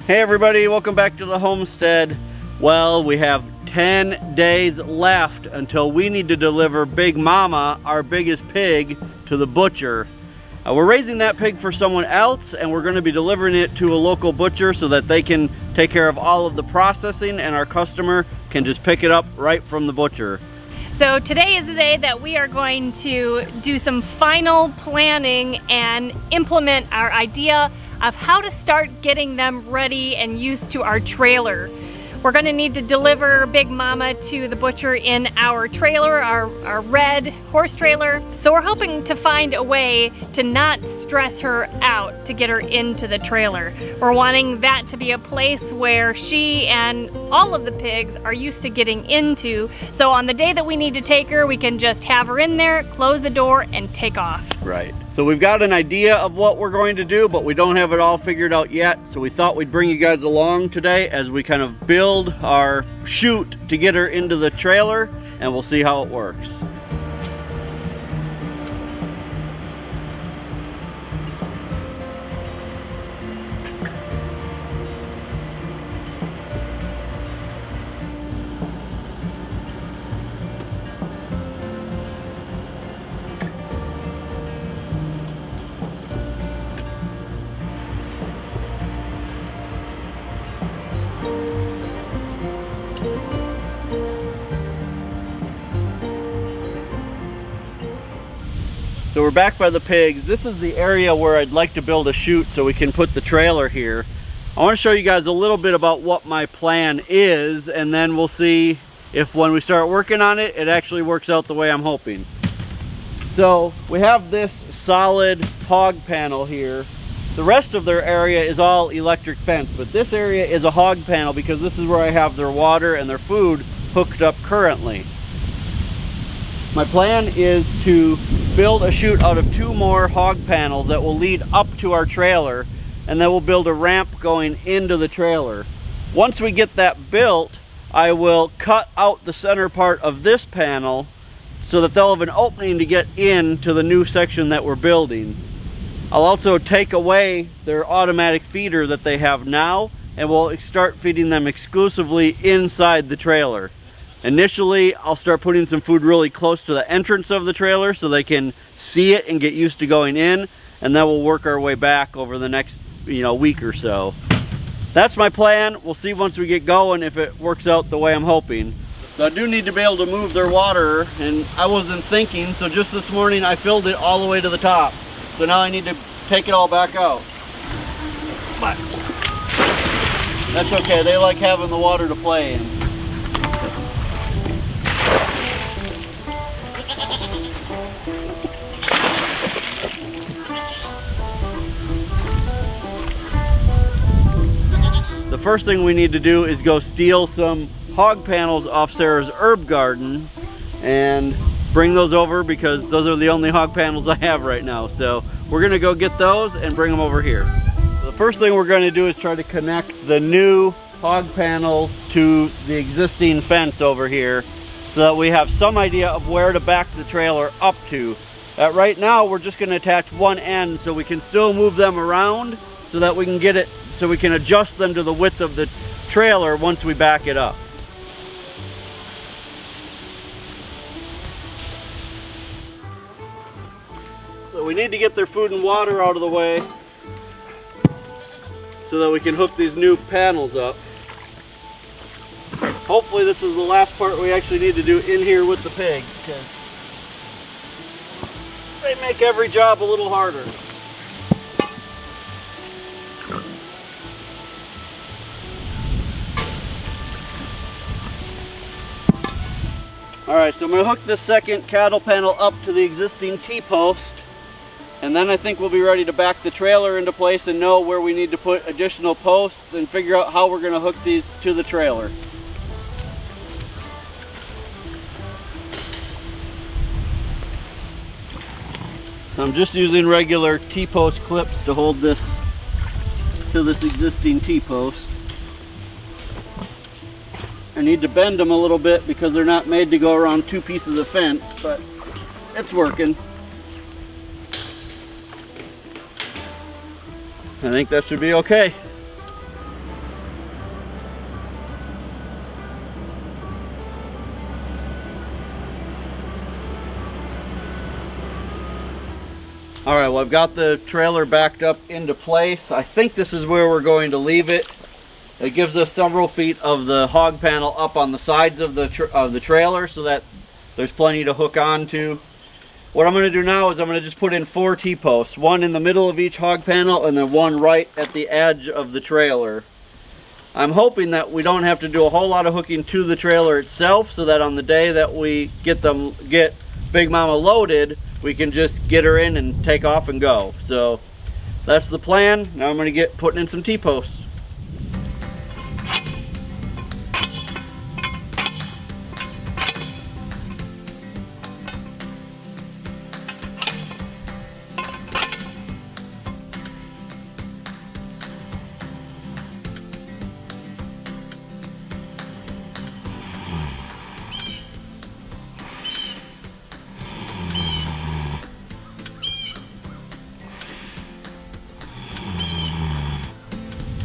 Hey everybody, welcome back to the homestead. Well, we have 10 days left until we need to deliver Big Mama, our biggest pig, to the butcher. We're raising that pig for someone else, and we're going to be delivering it to a local butcher so that they can take care of all of the processing and our customer can just pick it up right from the butcher. So today is the day that we are going to do some final planning and implement our idea of how to start getting them ready and used to our trailer. We're going to need to deliver Big Mama to the butcher in our trailer, our red horse trailer. So we're hoping to find a way to not stress her out to get her into the trailer. We're wanting that to be a place where she and all of the pigs are used to getting into. So on the day that we need to take her, we can just have her in there, close the door, and take off. Right. So we've got an idea of what we're going to do, but we don't have it all figured out yet. So we thought we'd bring you guys along today as we kind of build our chute to get her into the trailer, and we'll see how it works. So we're back by the pigs. This is the area where I'd like to build a chute so we can put the trailer here. I want to show you guys a little bit about what my plan is, and then we'll see if when we start working on it, it actually works out the way I'm hoping. So we have this solid hog panel here. The rest of their area is all electric fence, but this area is a hog panel because this is where I have their water and their food hooked up currently. My plan is to build a chute out of 2 more hog panels that will lead up to our trailer, and then we'll build a ramp going into the trailer. Once we get that built, I will cut out the center part of this panel so that they'll have an opening to get into the new section that we're building. I'll also take away their automatic feeder that they have now, and we'll start feeding them exclusively inside the trailer. Initially, I'll start putting some food really close to the entrance of the trailer so they can see it and get used to going in, and then we'll work our way back over the next, week or so. That's my plan. We'll see once we get going if it works out the way I'm hoping. So I do need to be able to move their water, and I wasn't thinking, so just this morning I filled it all the way to the top. So now I need to take it all back out. But that's okay, they like having the water to play in. The first thing we need to do is go steal some hog panels off Sarah's herb garden and bring those over because those are the only hog panels I have right now. So we're gonna go get those and bring them over here. So the first thing we're gonna do is try to connect the new hog panels to the existing fence over here so that we have some idea of where to back the trailer up to. Right now we're just gonna attach one end so we can still move them around so that we can get it, so we can adjust them to the width of the trailer once we back it up. So we need to get their food and water out of the way so that we can hook these new panels up. Hopefully this is the last part we actually need to do in here with the pigs, because they make every job a little harder. Alright, so I'm going to hook this second cattle panel up to the existing T-post, and then I think we'll be ready to back the trailer into place and know where we need to put additional posts and figure out how we're going to hook these to the trailer. I'm just using regular T-post clips to hold this to this existing T-post. I need to bend them a little bit because they're not made to go around 2 pieces of fence, but it's working. I think that should be okay. All right, well, I've got the trailer backed up into place. I think this is where we're going to leave it. It gives us several feet of the hog panel up on the sides of the trailer so that there's plenty to hook onto. What I'm going to do now is I'm going to just put in 4 T-posts, one in the middle of each hog panel and then one right at the edge of the trailer. I'm hoping that we don't have to do a whole lot of hooking to the trailer itself, so that on the day that we get Big Mama loaded, we can just get her in and take off and go. So that's the plan. Now I'm going to get putting in some T-posts.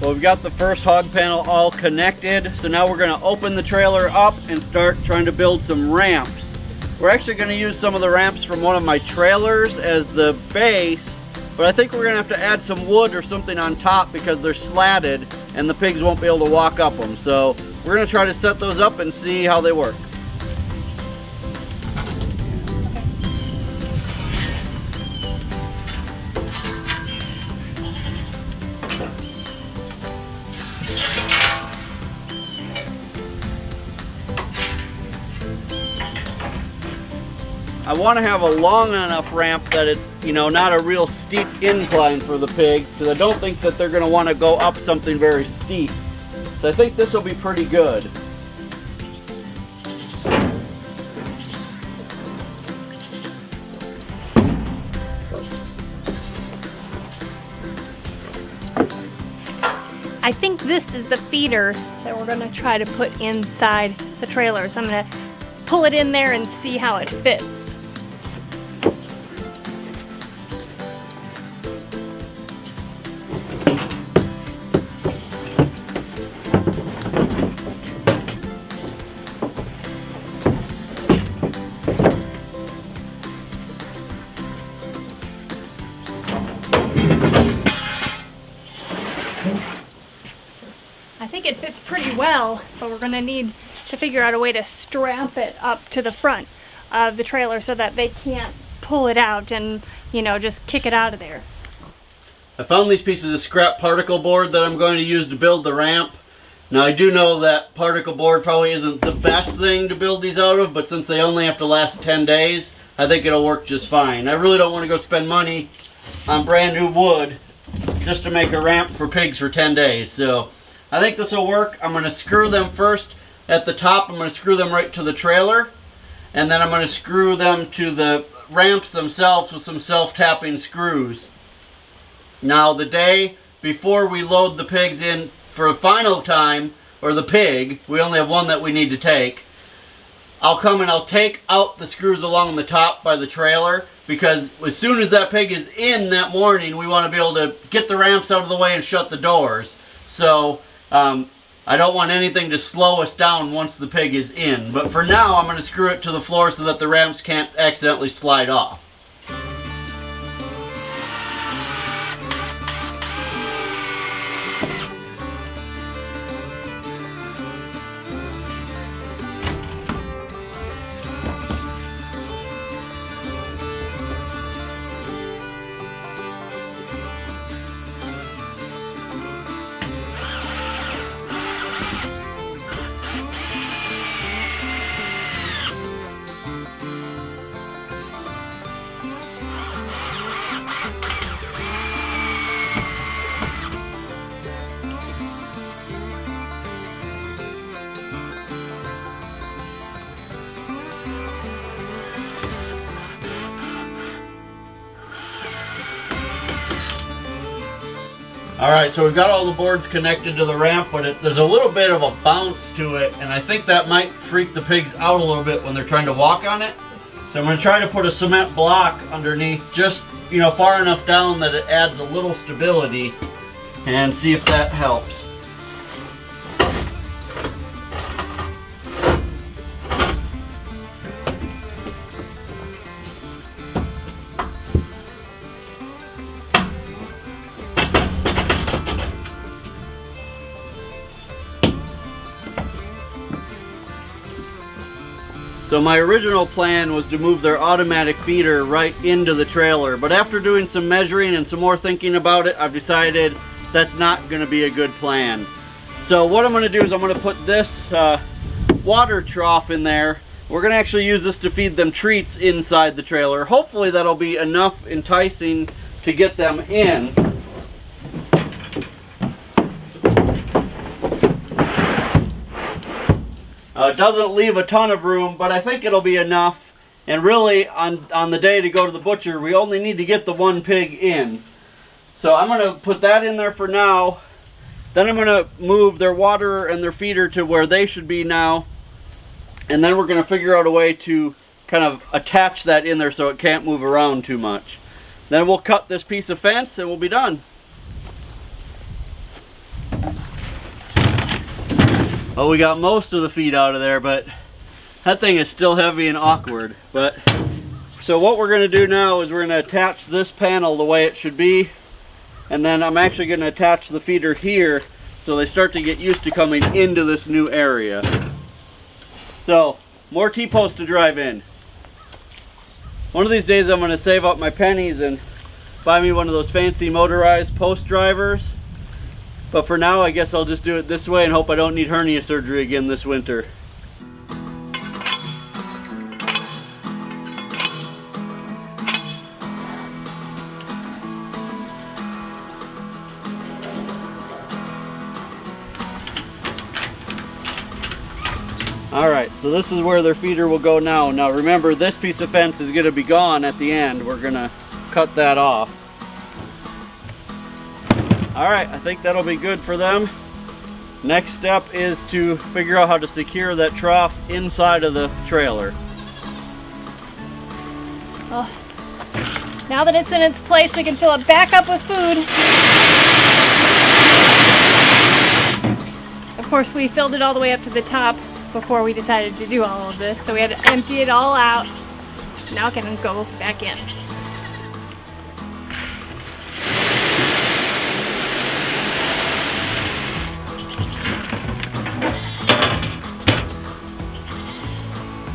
Well, we've got the first hog panel all connected, so now we're going to open the trailer up and start trying to build some ramps. We're actually going to use some of the ramps from one of my trailers as the base, but I think we're going to have to add some wood or something on top because they're slatted and the pigs won't be able to walk up them. So we're going to try to set those up and see how they work. I want to have a long enough ramp that it's, not a real steep incline for the pigs, because I don't think that they're going to want to go up something very steep. So I think this will be pretty good. I think this is the feeder that we're going to try to put inside the trailer. So I'm going to pull it in there and see how it fits. I think it fits pretty well, but we're going to need to figure out a way to strap it up to the front of the trailer so that they can't pull it out and, just kick it out of there. I found these pieces of scrap particle board that I'm going to use to build the ramp. Now I do know that particle board probably isn't the best thing to build these out of, but since they only have to last 10 days, I think it'll work just fine. I really don't want to go spend money on brand new wood just to make a ramp for pigs for 10 days. So I think this will work. I'm going to screw them first at the top. I'm going to screw them right to the trailer, and then I'm going to screw them to the ramps themselves with some self-tapping screws. Now the day before we load the pigs in for a final time, or the pig, we only have one that we need to take, I'll come and I'll take out the screws along the top by the trailer, because as soon as that pig is in that morning, we want to be able to get the ramps out of the way and shut the doors. So I don't want anything to slow us down once the pig is in. But for now, I'm going to screw it to the floor so that the ramps can't accidentally slide off. Alright, so we've got all the boards connected to the ramp, but there's a little bit of a bounce to it, and I think that might freak the pigs out a little bit when they're trying to walk on it. So I'm going to try to put a cement block underneath, just far enough down that it adds a little stability, and see if that helps. So my original plan was to move their automatic feeder right into the trailer, but after doing some measuring and some more thinking about it, I've decided that's not going to be a good plan. So what I'm going to do is I'm going to put this water trough in there. We're going to actually use this to feed them treats inside the trailer. Hopefully that'll be enough enticing to get them in. It doesn't leave a ton of room, but I think it'll be enough. And really, on the day to go to the butcher, we only need to get the one pig in. So I'm going to put that in there for now. Then I'm going to move their water and their feeder to where they should be now. And then we're going to figure out a way to kind of attach that in there so it can't move around too much. Then we'll cut this piece of fence and we'll be done. Well, we got most of the feed out of there, but that thing is still heavy and awkward. So what we're going to do now is we're going to attach this panel the way it should be. And then I'm actually going to attach the feeder here so they start to get used to coming into this new area. So, more T-posts to drive in. One of these days I'm going to save up my pennies and buy me one of those fancy motorized post drivers. But for now, I guess I'll just do it this way and hope I don't need hernia surgery again this winter. Alright, so this is where their feeder will go now. Now remember, this piece of fence is going to be gone at the end. We're going to cut that off. Alright, I think that'll be good for them. Next step is to figure out how to secure that trough inside of the trailer. Well, now that it's in its place, we can fill it back up with food. Of course, we filled it all the way up to the top before we decided to do all of this, so we had to empty it all out. Now it can go back in.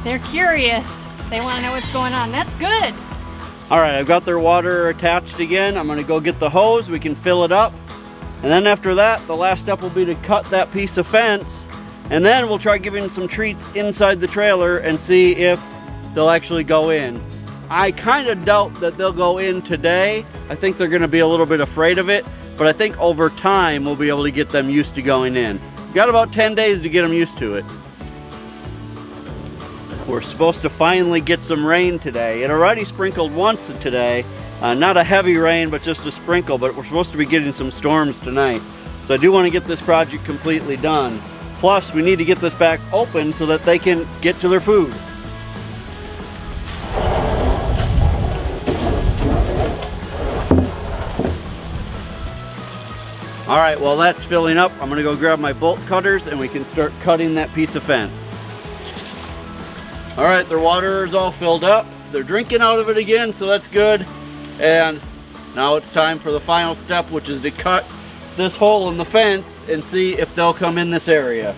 They're curious. They want to know what's going on. That's good. Alright, I've got their water attached again. I'm going to go get the hose. We can fill it up. And then after that, the last step will be to cut that piece of fence. And then we'll try giving some treats inside the trailer and see if they'll actually go in. I kind of doubt that they'll go in today. I think they're going to be a little bit afraid of it. But I think over time, we'll be able to get them used to going in. We've got about 10 days to get them used to it. We're supposed to finally get some rain today. It already sprinkled once today. Not a heavy rain, but just a sprinkle. But we're supposed to be getting some storms tonight. So I do want to get this project completely done. Plus, we need to get this back open so that they can get to their food. All right, well that's filling up. I'm gonna go grab my bolt cutters and we can start cutting that piece of fence. All right, their water is all filled up. They're drinking out of it again, so that's good. And now it's time for the final step, which is to cut this hole in the fence and see if they'll come in this area.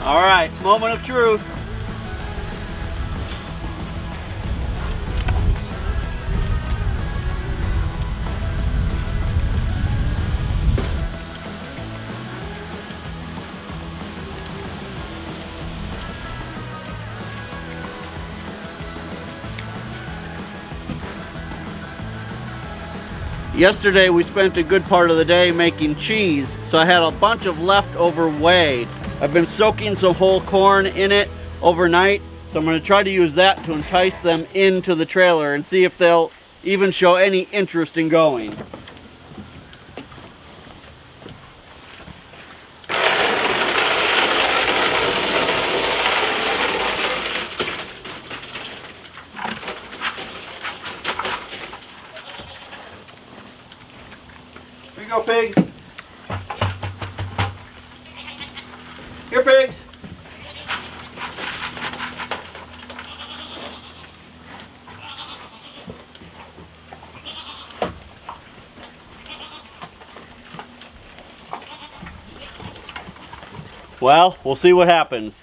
All right, moment of truth. Yesterday we spent a good part of the day making cheese, so I had a bunch of leftover whey. I've been soaking some whole corn in it overnight, so I'm going to try to use that to entice them into the trailer and see if they'll even show any interest in going. Here you go, pigs. Here, pigs. Well, we'll see what happens.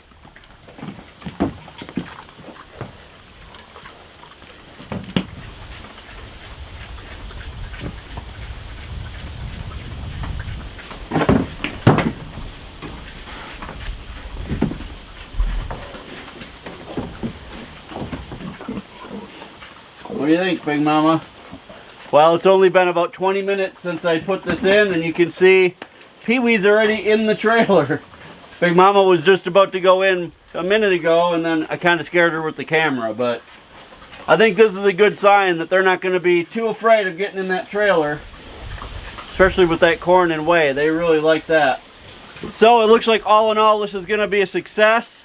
What do you think, Big Mama? Well, it's only been about 20 minutes since I put this in, and you can see Pee-wee's already in the trailer. Big Mama was just about to go in a minute ago, and then I kind of scared her with the camera, but I think this is a good sign that they're not going to be too afraid of getting in that trailer, especially with that corn and whey. They really like that. So it looks like all in all this is going to be a success.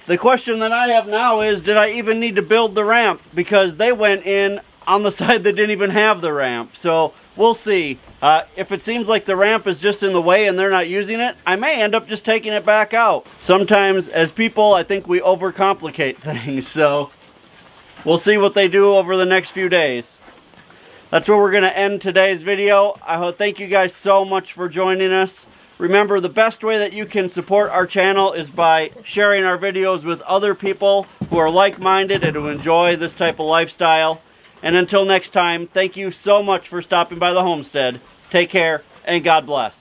The question that I have now is, did I even need to build the ramp? Because they went in on the side that didn't even have the ramp. So we'll see. If it seems like the ramp is just in the way and they're not using it, I may end up just taking it back out. Sometimes as people, I think we overcomplicate things. So we'll see what they do over the next few days. That's where we're going to end today's video. I thank you guys so much for joining us. Remember, the best way that you can support our channel is by sharing our videos with other people who are like-minded and who enjoy this type of lifestyle. And until next time, thank you so much for stopping by the homestead. Take care, and God bless.